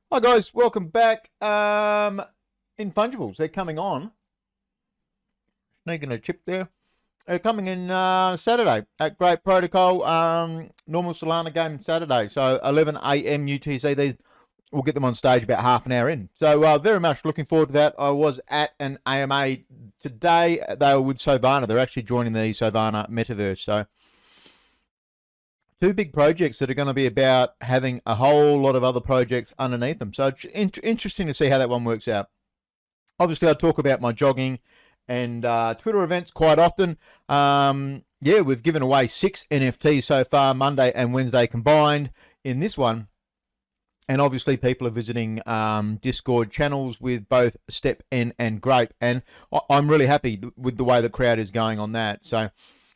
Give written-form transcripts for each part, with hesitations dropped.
Hi guys, welcome back. Infungibles, they're coming on. Sneaking a chip there. They're coming in Saturday at Great Protocol. Normal Solana game Saturday, so 11 a.m. UTC. We'll get them on stage about half an hour in. So very much looking forward to that. I was at an AMA today. They were with Solana. They're actually joining the Solana Metaverse. So two big projects that are going to be about having a whole lot of other projects underneath them. So it's interesting to see how that one works out. Obviously, I talk about my jogging and Twitter events quite often. Yeah, we've given away 6 NFTs so far, Monday and Wednesday combined in this one. And obviously, people are visiting Discord channels with both Step N and Grape. And I'm really happy with the way the crowd is going on that. So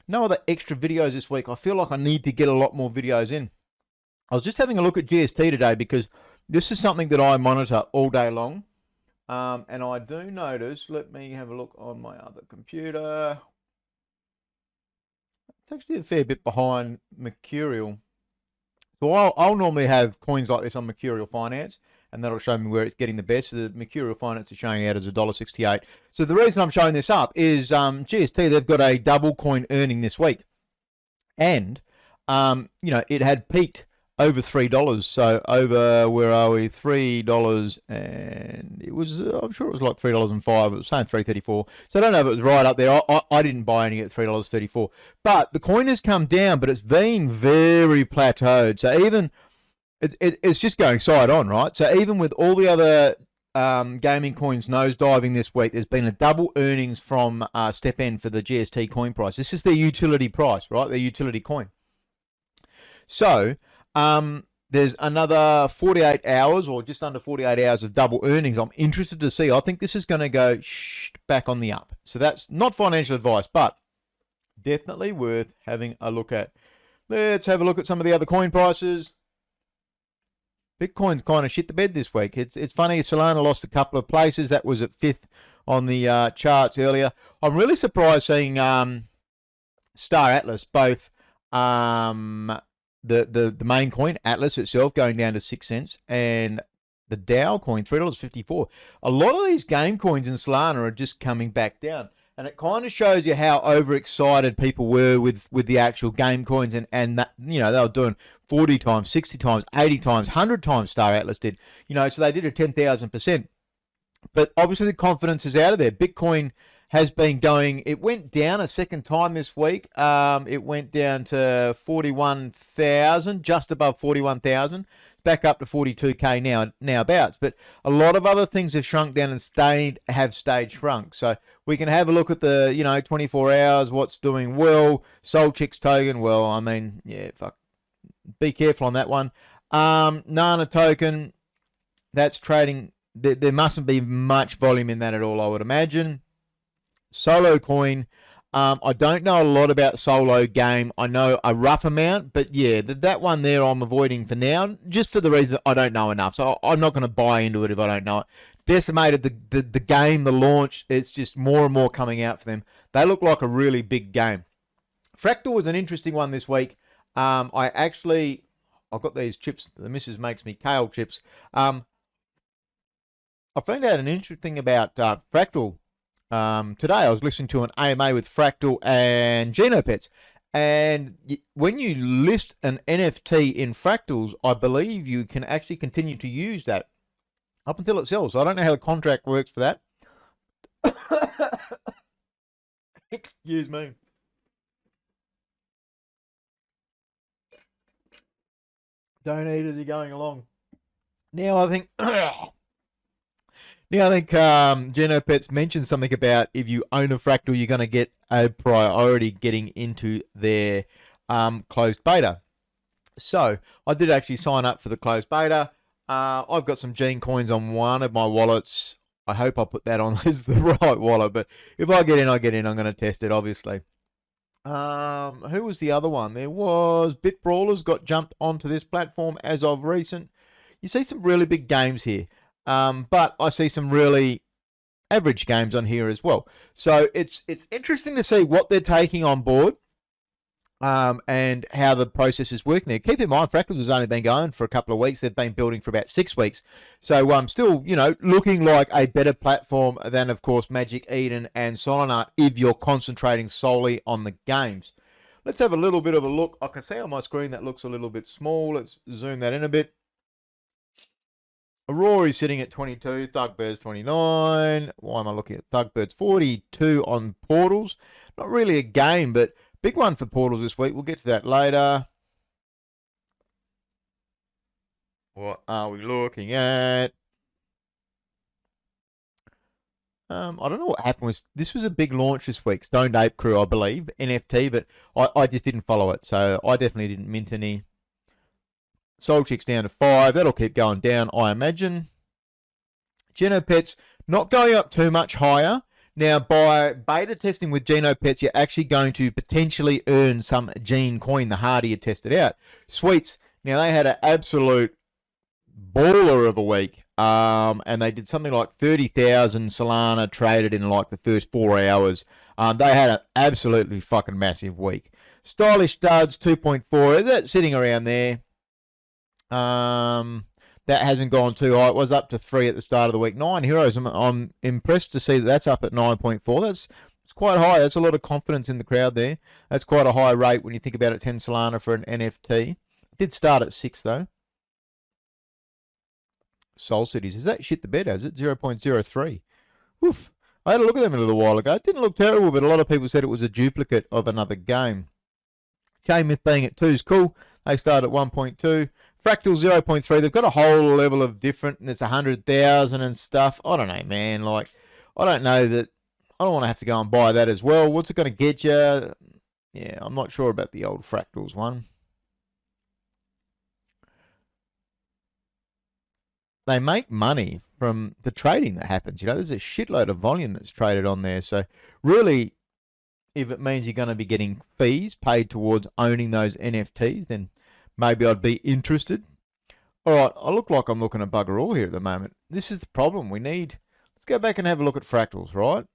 no other extra videos this week. I feel like I need to get a lot more videos in. I was just having a look at GST today because this is something that I monitor all day long. And I do notice, let me have a look on my other computer. It's actually a fair bit behind Mercurial. So I'll normally have coins like this on Mercurial Finance, and that'll show me where it's getting the best. So the Mercurial Finance is showing out as $1.68. So the reason I'm showing this up is GST, they've got a double coin earning this week. And, you know, it had peaked over $3. So over, where are we? $3, and it was, I'm sure it was like $3.05. It was saying $3.34. So I don't know if it was right up there. I didn't buy any at $3.34. But the coin has come down, but it's been very plateaued. So even, it's just going side on, right? So even with all the other gaming coins nosediving this week, there's been a double earnings from Step N for the GST coin price. This is their utility price, right? Their utility coin. So there's another 48 hours or just under 48 hours of double earnings. I'm interested to see. I think this is going to go back on the up. So that's not financial advice, but definitely worth having a look at. Let's have a look at some of the other coin prices. Bitcoin's kind of shit the bed this week. It's funny, Solana lost a couple of places. That was at 5th on the charts earlier. I'm really surprised seeing Star Atlas, both the main coin, Atlas itself, going down to 6 cents, and the DAO coin, $3.54. A lot of these game coins in Solana are just coming back down. And it kind of shows you how overexcited people were with the actual game coins, and that, you know, they were doing 40 times, 60 times, 80 times, 100 times Star Atlas did. You know, so they did a 10,000%. But obviously the confidence is out of there. Bitcoin has been going, it went down a second time this week. It went down to 41,000, just above 41,000. Back up to 42k now abouts, but a lot of other things have shrunk down and have stayed shrunk. So we can have a look at the, you know, 24 hours, what's doing well. Soul Chicks token, well, I mean, yeah, fuck, be careful on that one. Nana token, that's trading. There mustn't be much volume in that at all, I would imagine. Solo coin. I don't know a lot about Solo game. I know a rough amount, but yeah, that one there I'm avoiding for now, just for the reason I don't know enough. So I'm not going to buy into it if I don't know it. Decimated the game, the launch. It's just more and more coming out for them. They look like a really big game. Fractal was an interesting one this week. I've got these chips. The missus makes me kale chips. I found out an interesting thing about Fractal. Today I was listening to an AMA with Fractal and Genopets, and when you list an NFT in Fractals, I believe you can actually continue to use that up until it sells. So I don't know how the contract works for that. Excuse me. Don't eat as you're going along. Now I think Genopets mentioned something about if you own a Fractal, you're going to get a priority getting into their closed beta. So I did actually sign up for the closed beta. I've got some Gene coins on one of my wallets. I hope I put that on as the right wallet, but if I get in, I get in. I'm going to test it, obviously. Who was the other one? There was BitBrawlers got jumped onto this platform as of recent. You see some really big games here. But I see some really average games on here as well. So it's interesting to see what they're taking on board. and how the process is working there. Keep in mind, Fractals has only been going for a couple of weeks. They've been building for about 6 weeks. So still, looking like a better platform than, of course, Magic Eden and Solana if you're concentrating solely on the games. Let's have a little bit of a look. I can see on my screen that looks a little bit small. Let's zoom that in a bit. Aurory sitting at 22, Thugbird's 29. Why am I looking at Thugbird's 42 on Portals? Not really a game, but big one for Portals this week. We'll get to that later. What are we looking at? I don't know what happened. This was a big launch this week. Stoned Ape Crew, I believe, NFT, but I just didn't follow it, so I definitely didn't mint any. Soul Chick's down to 5. That'll keep going down, I imagine. Genopets not going up too much higher. Now, by beta testing with Genopets, you're actually going to potentially earn some Gene coin the harder you test it out. Sweets, now they had an absolute baller of a week. And they did something like 30,000 Solana traded in like the first 4 hours. They had an absolutely fucking massive week. Stylish Studs 2.4, that's sitting around there. That hasn't gone too high. It was up to 3 at the start of the week. 9 Heroes, I'm impressed to see that that's up at 9.4. It's quite high. That's a lot of confidence in the crowd there. That's quite a high rate when you think about it. 10 Solana for an NFT. It did start at 6 though. Soul Cities, is that shit the bed, has it? 0.03. Oof. I had a look at them a little while ago. It didn't look terrible, but a lot of people said it was a duplicate of another game. K-Myth being at 2 is cool. They start at 1.2. Fractal 0.3. They've got a whole level of different, and it's 100,000 and stuff. I don't know, man. I don't know that. I don't want to have to go and buy that as well. What's it going to get you? Yeah, I'm not sure about the old Fractals one. They make money from the trading that happens. There's a shitload of volume that's traded on there. So really, if it means you're going to be getting fees paid towards owning those NFTs, then maybe I'd be interested. All right, I look like I'm looking at bugger all here at the moment. This is the problem. Let's go back and have a look at Fractals, right?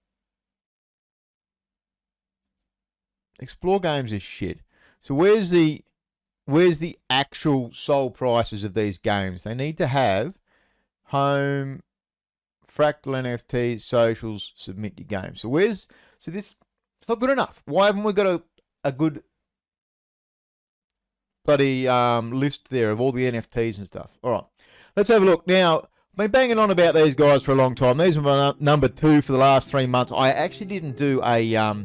Explore games is shit. So where's the actual soul prices of these games? They need to have home, Fractal NFT, socials, submit your game. So this, it's not good enough. Why haven't we got a good bloody list there of all the NFTs and stuff? All right, let's have a look. Now, I've been banging on about these guys for a long time. These are my number 2 for the last 3 months. I actually didn't do a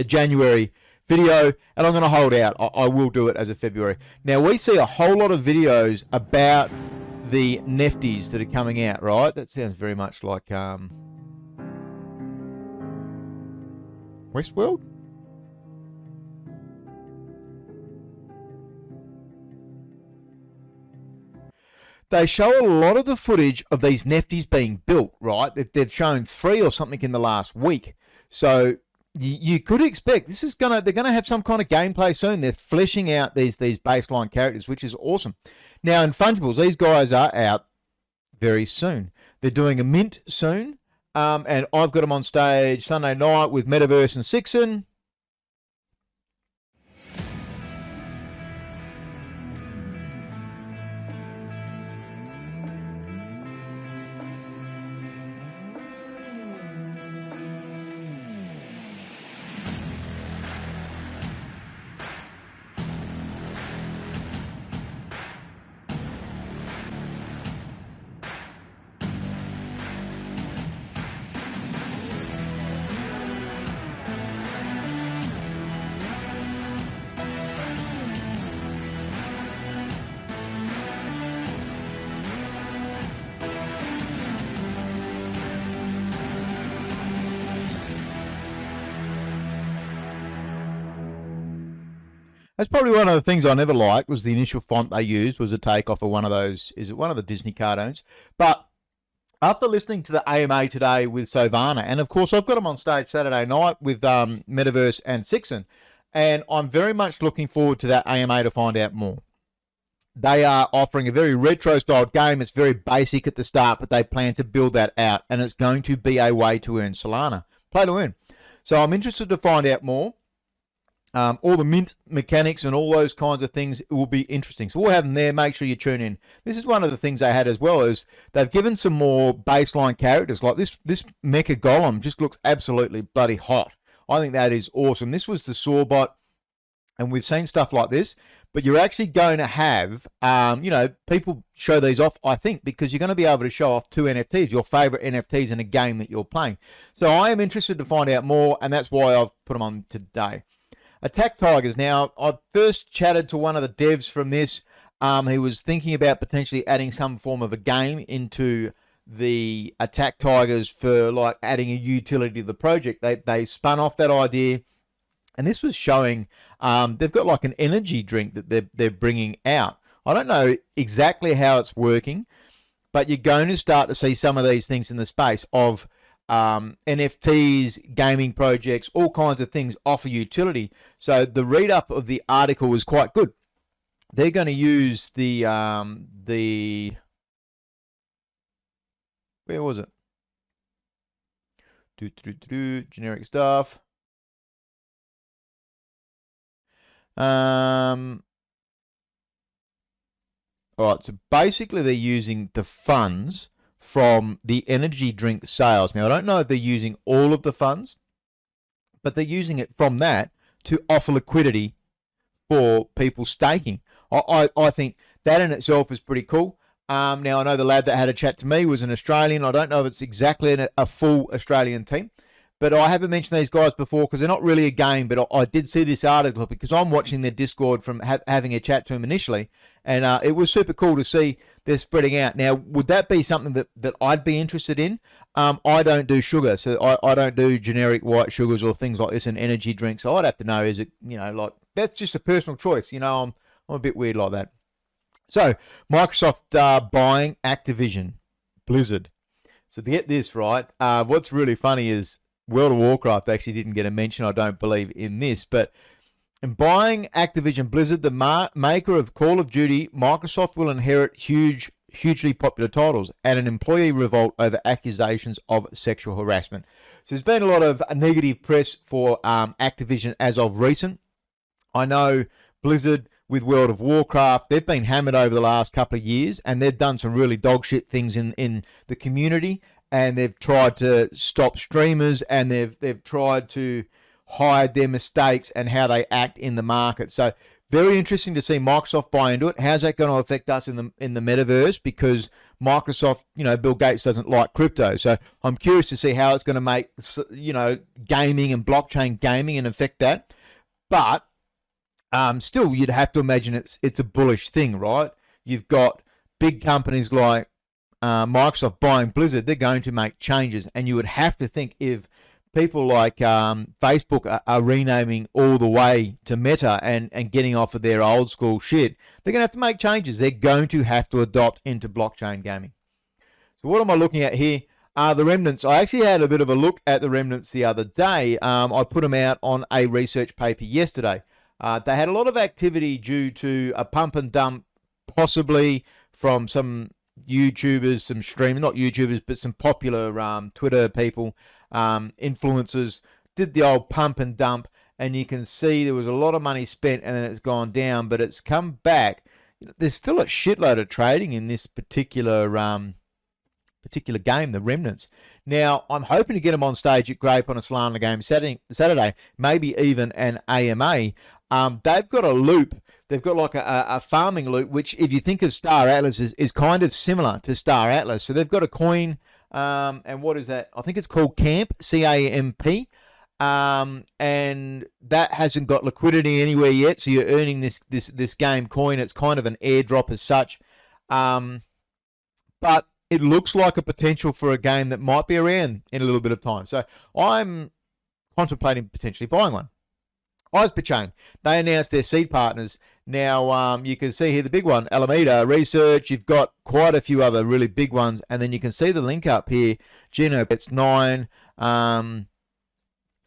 January video, and I'm going to hold out. I will do it as of February. Now, we see a whole lot of videos about the Nefties that are coming out, right? That sounds very much like Westworld. They show a lot of the footage of these Nefties being built, right? They've shown 3 or something in the last week. So you could expect they're gonna have some kind of gameplay soon. They're fleshing out these baseline characters, which is awesome. Now, in Fungibles, these guys are out very soon. They're doing a mint soon, and I've got them on stage Sunday night with Metaverse and Sixon. That's probably one of the things I never liked was the initial font they used was a takeoff of one of those, is it one of the Disney cartoons? But after listening to the AMA today with Solana, and of course I've got them on stage Saturday night with Metaverse and Sixon, and I'm very much looking forward to that AMA to find out more. They are offering a very retro-style game. It's very basic at the start, but they plan to build that out, and it's going to be a way to earn Solana. Play to earn. So I'm interested to find out more. all the mint mechanics and all those kinds of things. It will be interesting. So we'll have them there. Make sure you tune in. This is one of the things they had as well, is they've given some more baseline characters. Like this mecha golem just looks absolutely bloody hot. I think that is awesome. This was the Sawbot, and we've seen stuff like this, but you're actually going to have, people show these off, I think, because you're going to be able to show off 2 NFTs, your favorite NFTs in a game that you're playing. So I am interested to find out more, and that's why I've put them on today. Attack Tigers. Now, I first chatted to one of the devs from this. He was thinking about potentially adding some form of a game into the Attack Tigers for like adding a utility to the project. They spun off that idea, and this was showing they've got like an energy drink that they're bringing out. I don't know exactly how it's working, but you're going to start to see some of these things in the space of NFTs, gaming projects, all kinds of things offer utility. So the read up of the article was quite good. They're going to use the where was it? Generic stuff. All right, so basically they're using the funds from the energy drink sales. Now, I don't know if they're using all of the funds, but they're using it from that to offer liquidity for people staking. I think that in itself is pretty cool. Now, I know the lad that had a chat to me was an Australian. I don't know if it's exactly a full Australian team, but I haven't mentioned these guys before because they're not really a game, but I did see this article because I'm watching their Discord from having a chat to him initially, and it was super cool to see they're spreading out. Now, would that be something that I'd be interested in? I don't do sugar, so I don't do generic white sugars or things like this in energy drinks. So I'd have to know, is it, like, that's just a personal choice. I'm a bit weird like that. So, Microsoft buying Activision, Blizzard. So to get this right, what's really funny is World of Warcraft actually didn't get a mention, I don't believe, in this. But in buying Activision Blizzard, the maker of Call of Duty, Microsoft will inherit hugely popular titles and an employee revolt over accusations of sexual harassment. So there's been a lot of negative press for Activision as of recent. I know Blizzard with World of Warcraft, they've been hammered over the last couple of years, and they've done some really dog shit things in the community, and they've tried to stop streamers, and they've tried to hide their mistakes and how they act in the market. So very interesting to see Microsoft buy into it. How's that going to affect us in the metaverse? Because Microsoft, Bill Gates doesn't like crypto. So I'm curious to see how it's going to make, gaming and blockchain gaming and affect that. But still, you'd have to imagine it's a bullish thing, right? You've got big companies like Microsoft buying Blizzard. They're going to make changes, and you would have to think if people like Facebook are renaming all the way to Meta and getting off of their old school shit, they're going to have to make changes. They're going to have to adopt into blockchain gaming. So what am I looking at here? The Remnants. I actually had a bit of a look at the Remnants the other day. I put them out on a research paper yesterday. They had a lot of activity due to a pump and dump, possibly from some YouTubers, some streamers, not YouTubers, but some popular Twitter people, influencers, did the old pump and dump, and you can see there was a lot of money spent and then it's gone down, but it's come back. There's still a shitload of trading in this particular game, the Remnants. Now, I'm hoping to get them on stage at Grape on a Solana game Saturday, maybe even an AMA. They've got a loop. They've got like a farming loop, which if you think of Star Atlas is kind of similar to Star Atlas. So they've got a coin, and what is that? I think it's called Camp, C-A-M-P, and that hasn't got liquidity anywhere yet. So you're earning this game coin. It's kind of an airdrop as such, but it looks like a potential for a game that might be around in a little bit of time. So I'm contemplating potentially buying one. Eizper Chain, they announced their seed partners. Now, you can see here the big one, Alameda Research. You've got quite a few other really big ones. And then you can see the link up here, Genopets 9,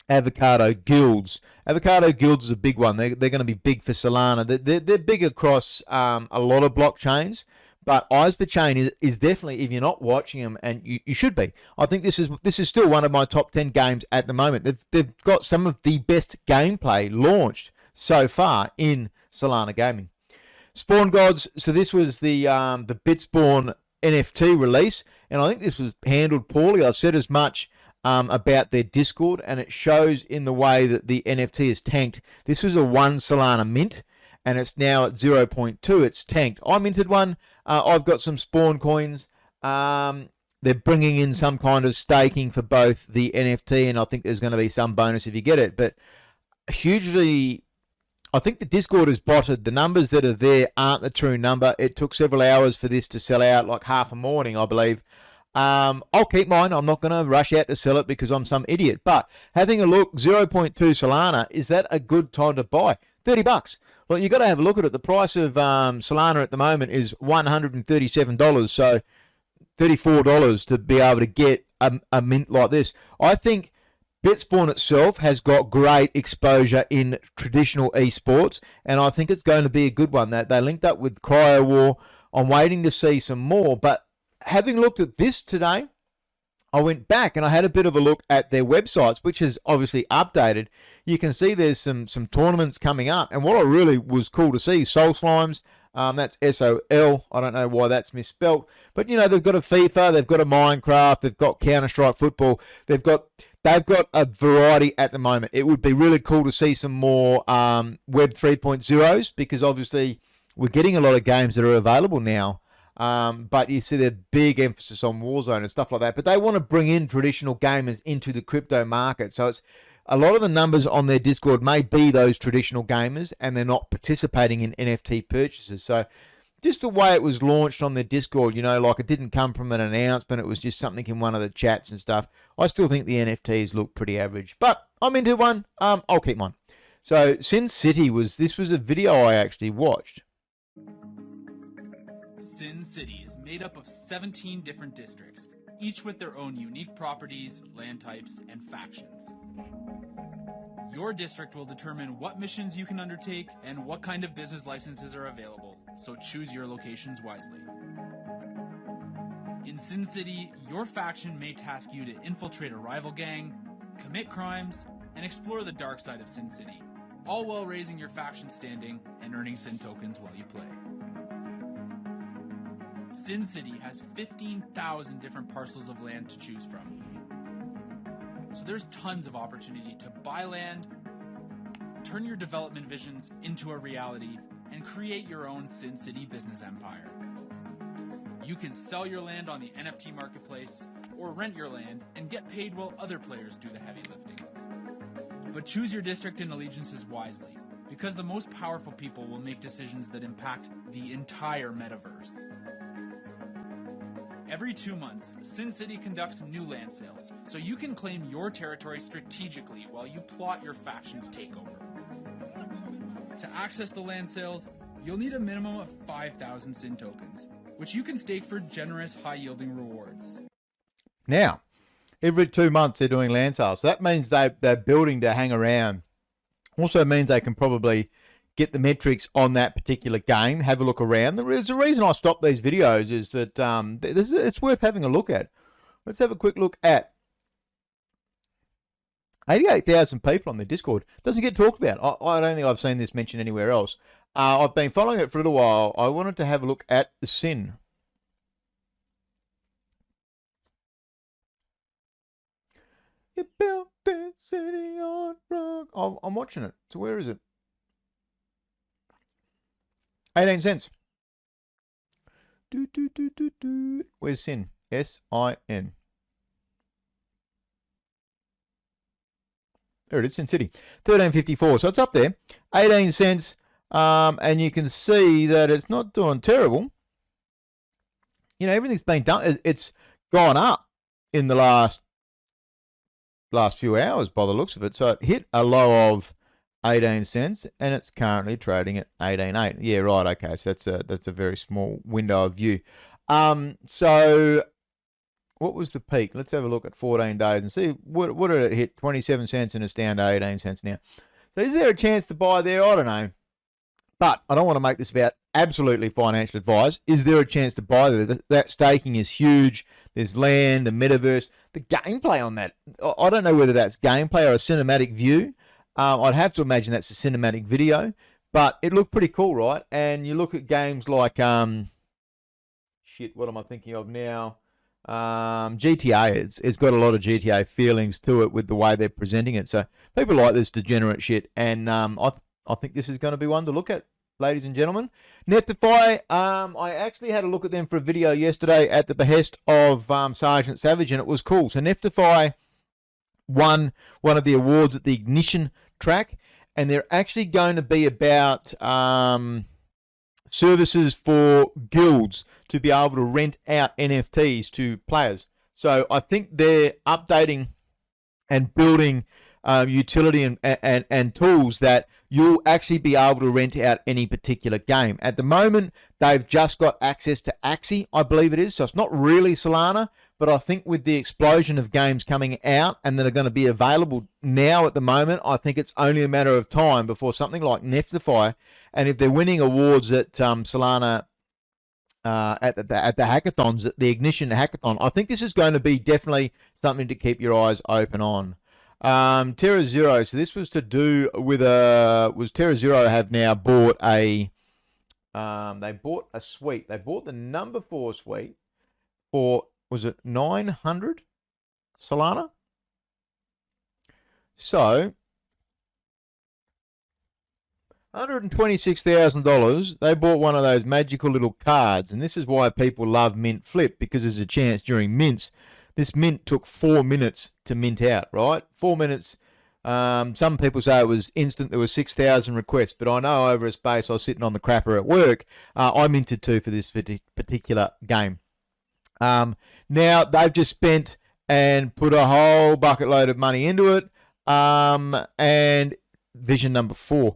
Avocado Guilds. Avocado Guilds is a big one. They're going to be big for Solana. They're big across a lot of blockchains. But Eizper Chain is definitely, if you're not watching them, and you should be, I think this is still one of my top 10 games at the moment. They've got some of the best gameplay launched so far in Solana gaming. Spawn Gods, so this was the Bitspawn NFT release, and I think this was handled poorly. I've said as much about their Discord, and it shows in the way that the NFT is tanked. This was a 1 Solana mint, and it's now at 0.2. It's tanked. I minted one. I've got some Spawn coins. They're bringing in some kind of staking for both the NFT, and I think there's going to be some bonus if you get it. But hugely, I think the Discord is botted. The numbers that are there aren't the true number. It took several hours for this to sell out, like half a morning, I believe. I'll keep mine. I'm not going to rush out to sell it because I'm some idiot. But having a look, 0.2 Solana, is that a good time to buy? $30. Well, you've got to have a look at it. The price of Solana at the moment is $137, so $34 to be able to get a mint like this. I think Bitspawn itself has got great exposure in traditional esports, and I think it's going to be a good one. That they linked up with Cryo War. I'm waiting to see some more, but having looked at this today, I went back and I had a bit of a look at their websites, which has obviously updated. You can see there's some tournaments coming up, and what I really was cool to see, Soul Slimes, that's SOL. I don't know why that's misspelt, but you know, they've got a FIFA, they've got a Minecraft, they've got Counter-Strike Football, they've got a variety at the moment. It would be really cool to see some more Web 3.0s, because obviously we're getting a lot of games that are available now. But you see the big emphasis on Warzone and stuff like that. But they want to bring in traditional gamers into the crypto market. So it's a lot of the numbers on their Discord may be those traditional gamers, and they're not participating in NFT purchases. So just the way it was launched on their Discord, you know, like it didn't come from an announcement. It was just something in one of the chats and stuff. I still think the NFTs look pretty average, but I'm into one. I'll keep mine. So Sin City was a video I actually watched. Sin City is made up of 17 different districts, each with their own unique properties, land types, and factions. Your district will determine what missions you can undertake and what kind of business licenses are available, so choose your locations wisely. In Sin City, your faction may task you to infiltrate a rival gang, commit crimes, and explore the dark side of Sin City, all while raising your faction standing and earning Sin tokens while you play. Sin City has 15,000 different parcels of land to choose from. So there's tons of opportunity to buy land, turn your development visions into a reality, and create your own Sin City business empire. You can sell your land on the NFT marketplace, or rent your land and get paid while other players do the heavy lifting. But choose your district and allegiances wisely, because the most powerful people will make decisions that impact the entire metaverse. Every 2 months, Sin City conducts new land sales, so you can claim your territory strategically while you plot your faction's takeover. To access the land sales, you'll need a minimum of 5,000 Sin tokens, which you can stake for generous, high-yielding rewards. Now, every 2 months they're doing land sales. So that means they're building to hang around. Also means they can probably get the metrics on that particular game, have a look around. There's a reason I stopped these videos is that it's worth having a look at. Let's have a quick look at 88,000 people on the Discord. Doesn't get talked about. I don't think I've seen this mentioned anywhere else. I've been following it for a little while. I wanted to have a look at the Sin. You built this city on rock. I'm watching it. So where is it? 18 cents. Where's Sin? S-I-N. There it is, Sin City. 13.54. So it's up there. 18 cents. And you can see that it's not doing terrible. You know, everything's been done. It's gone up in the last few hours by the looks of it. So it hit a low of 18 cents, and it's currently trading at 18.8. Yeah, right. Okay, so that's a very small window of view. So what was the peak? Let's have a look at 14 days and see what did it hit? 27 cents, and it's down to 18 cents now. So is there a chance to buy there? I don't know, but I don't want to make this about absolutely financial advice. Is there a chance to buy there? That staking is huge. There's land, the metaverse, the gameplay on that. I don't know whether that's gameplay or a cinematic view. I'd have to imagine that's a cinematic video, but it looked pretty cool, right? And you look at games like shit, what am I thinking of now? GTA. It's got a lot of GTA feelings to it with the way they're presenting it. So people like this degenerate shit, and I think this is going to be one to look at, ladies and gentlemen. Neftify. I actually had a look at them for a video yesterday at the behest of Sergeant Savage, and it was cool. So Neftify won one of the awards at the Ignition track, and they're actually going to be about services for guilds to be able to rent out NFTs to players. So I think they're updating and building utility and tools that you'll actually be able to rent out any particular game. At the moment, they've just got access to Axie, I believe it is. So it's not really Solana, but I think with the explosion of games coming out and that are going to be available now at the moment, I think it's only a matter of time before something like Neftify, and if they're winning awards at Solana at the hackathons, at the Ignition hackathon, I think this is going to be definitely something to keep your eyes open on. Terra Zero. So this was to do with Terra Zero have now bought a they bought a suite. They bought the number 4 suite for, was it 900 Solana? So $126,000. They bought one of those magical little cards, and this is why people love Mint Flip, because there's a chance during mints. This mint took 4 minutes to mint out, right? 4 minutes. Some people say it was instant. There were 6,000 requests, but I know over a space, I was sitting on the crapper at work. I minted 2 for this particular game. Now they've just spent and put a whole bucket load of money into it. And vision number 4.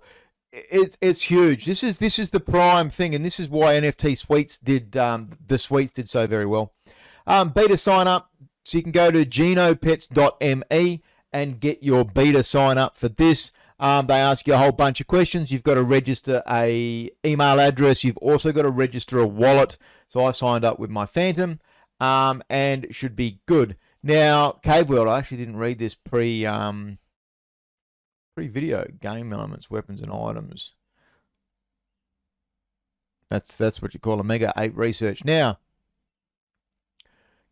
It's huge. This is the prime thing, and this is why NFT suites did the suites did so very well. Beta sign up, so you can go to Genopets.me and get your beta sign up for this. They ask you a whole bunch of questions. You've got to register a email address. You've also got to register a wallet. So I signed up with my Phantom, and it should be good. Now, Cave World, I actually didn't read this pre-video. Game elements, weapons, and items. That's what you call a Mega 8 research. Now,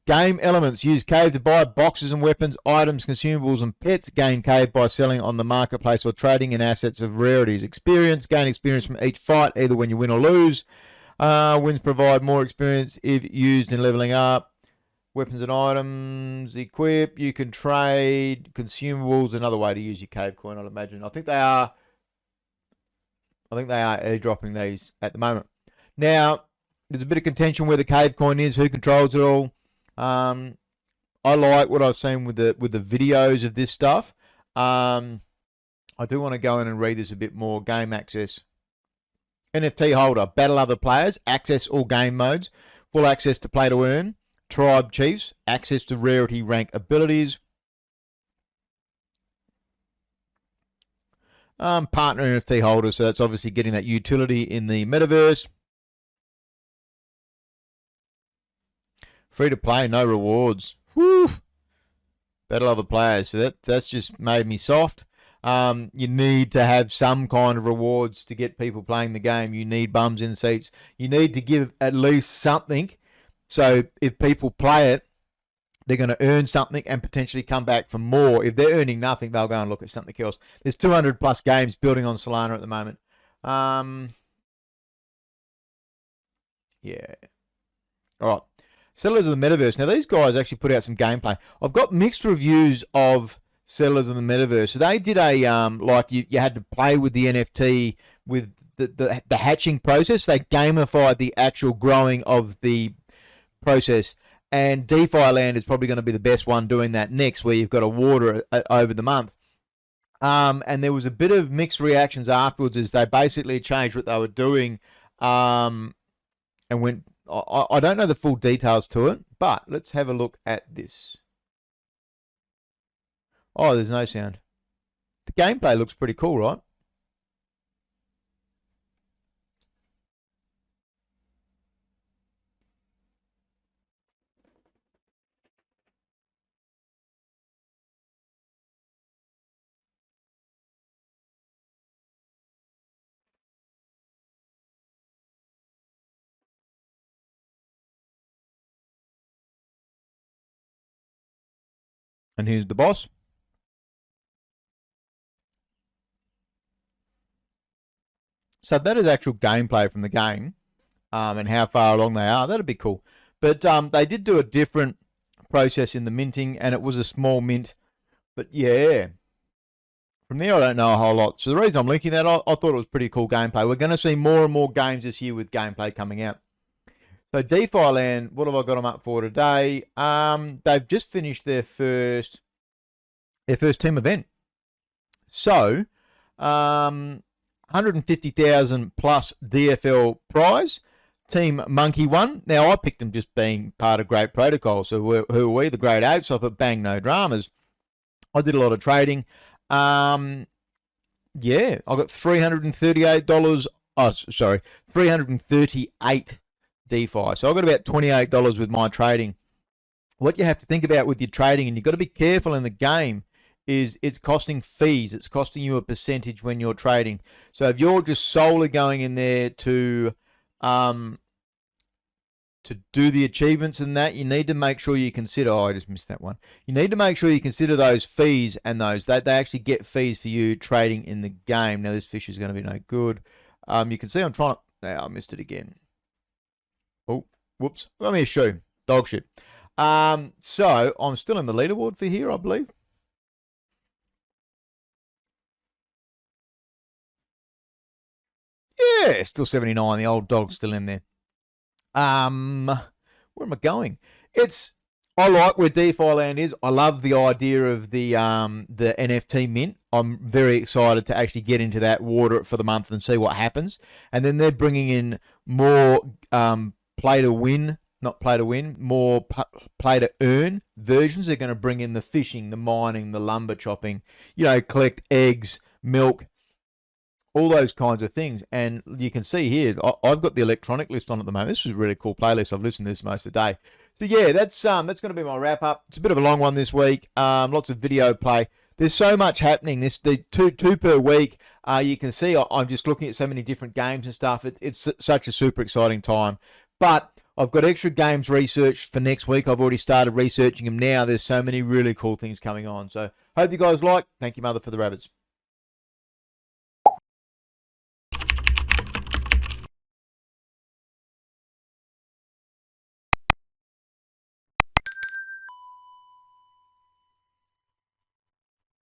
game elements. Use Cave to buy boxes and weapons, items, consumables, and pets. Gain Cave by selling on the marketplace or trading in assets of rarities. Experience. Gain experience from each fight, either when you win or lose. Wins provide more experience if used in leveling up. Weapons and items. Equip. You can trade consumables. Another way to use your Cave coin, I'd imagine. I think they are airdropping these at the moment. Now, there's a bit of contention where the Cave coin is, who controls it all. I like what I've seen with the videos of this stuff. I do want to go in and read this a bit more. Game access. NFT holder. Battle other players. Access all game modes. Full access to play to earn. Tribe chiefs. Access to rarity rank abilities. Partner NFT holder. So that's obviously getting that utility in the metaverse. Free to play, no rewards. Whew. Battle other players. So that's just made me soft. You need to have some kind of rewards to get people playing the game. You need bums in seats. You need to give at least something. So if people play it, they're going to earn something and potentially come back for more. If they're earning nothing, they'll go and look at something else. There's 200 plus games building on Solana at the moment. Yeah. All right. Settlers of the Metaverse. Now, these guys actually put out some gameplay. I've got mixed reviews of Settlers of the Metaverse. So they did a, like you had to play with the NFT with the hatching process. They gamified the actual growing of the process. And DeFi Land is probably going to be the best one doing that next, where you've got to water it over the month. And there was a bit of mixed reactions afterwards as they basically changed what they were doing and went... I don't know the full details to it, but let's have a look at this. Oh, there's no sound. The gameplay looks pretty cool, right? And here's the boss. So that is actual gameplay from the game, and how far along they are. That'd be cool. But they did do a different process in the minting, and it was a small mint. But yeah, from there I don't know a whole lot. So the reason I'm linking that, I thought it was pretty cool gameplay. We're going to see more and more games this year with gameplay coming out. So DeFi Land, what have I got them up for today? They've just finished their first team event. So 150,000 plus DFL prize. Team Monkey won. Now, I picked them just being part of Great Protocol. So who are we? The Great Apes. I thought, bang, no dramas. I did a lot of trading. Yeah, I got $338. Oh, sorry, 338 DeFi. So I got about $28 with my trading. What you have to think about with your trading, and you've got to be careful in the game, is it's costing fees. It's costing you a percentage when you're trading. So if you're just solely going in there to do the achievements and that, you need to make sure you consider, oh, I just missed that one. You need to make sure you consider those fees, and those, they actually get fees for you trading in the game. Now, this fish is going to be no good. You can see I'm trying to, I missed it again. Oh, whoops. Let me show you. Dog shit. So I'm still in the leaderboard for here, I believe. Yeah, still 79. The old dog's still in there. Where am I going? I like where DeFi Land is. I love the idea of the NFT mint. I'm very excited to actually get into that, water it for the month, and see what happens. And then they're bringing in more play to win, not play to win, more play to earn versions. They're going to bring in the fishing, the mining, the lumber chopping, collect eggs, milk, all those kinds of things. And you can see here, I've got the electronic list on at the moment. This is a really cool playlist. I've listened to this most of the day. So yeah, that's going to be my wrap up. It's a bit of a long one this week. Lots of video play. There's so much happening. The two per week. You can see I'm just looking at so many different games and stuff. It's such a super exciting time. But I've got extra games researched for next week. I've already started researching them now. There's so many really cool things coming on. So hope you guys like. Thank you, Mother, for the rabbits.